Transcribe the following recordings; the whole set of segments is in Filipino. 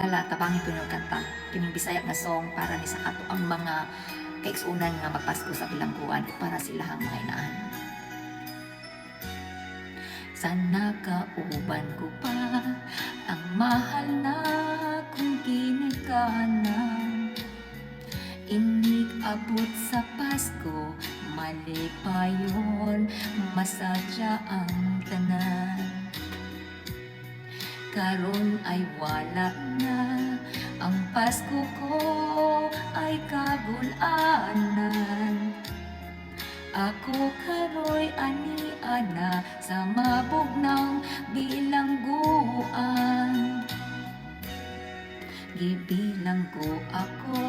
Hala, tabangi ko yung kanta. Kining Bisaya nga song para ni sa ato ang mga kaigsunan nga magpasko sa bilangguan para sila ang mga inaan. Sana kauban ko pa ang mahal na kong ginikanan. Inig abot sa Pasko, malipayon, masadya ang tanan. Karon ay wala na, ang Pasko ko ay kagulanan. Ako karoy ani-ana sa mabugnaw bilangguan. Gibilang ko ako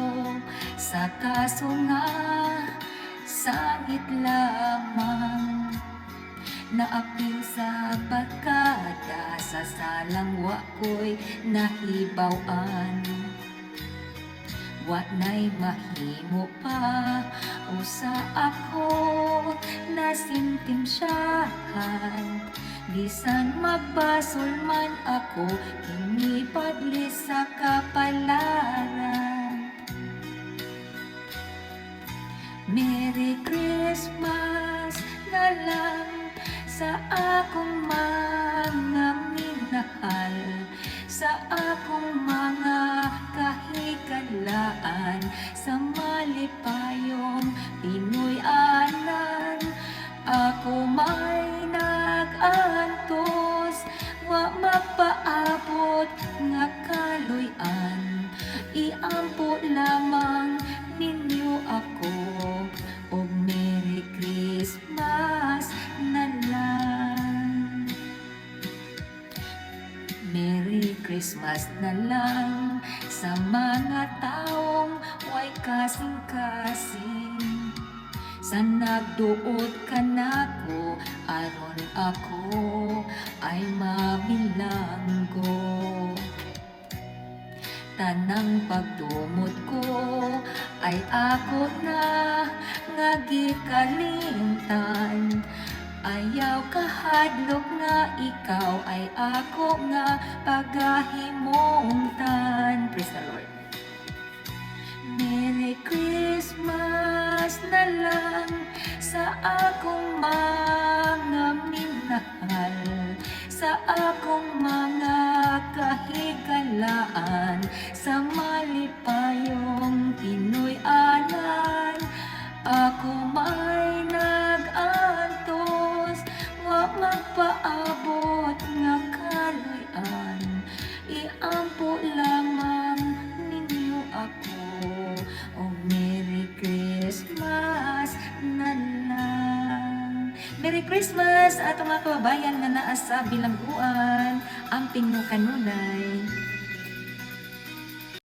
sa kaso nga sangit lamang. Naapil sa barkada sa salang wa ko'y nahibawan. Wa na'y mahimo pa usa ako nasintimsyahan. Bisan magbasol man ako hinipadli sa kapalaran. Merry Christmas na lang sa akong mga minahal, sa akong mga kahikalaan, sa malipayong Pinoy-anan. Ako may nag-antos, wa mapaabot nga kaluy-an. Iampo lamang ninyo ako, o Merry Christmas na lang. Merry Christmas na lang sa mga taong way kasing-kasing. Sa nagduot ka nako, aron ako ay mabilanggo. Tanang pagdumot ko ay ako na nga gikalimtan. Ayaw kahadlok nga ikaw ay ako nga pagahimungtan. Praise the Lord. Merry Christmas na lang sa akong mga minahal, sa akong mga kahikalaan, sa malipayong Pinoy-anan. Ako may nag-antos, wa magpaabot nga kaluy-an. Iampo lamang ninyo ako, o Merry Christmas na lang. Merry Christmas atong mga kababayan nga naa sa bilangguan, ang Pino kanunay.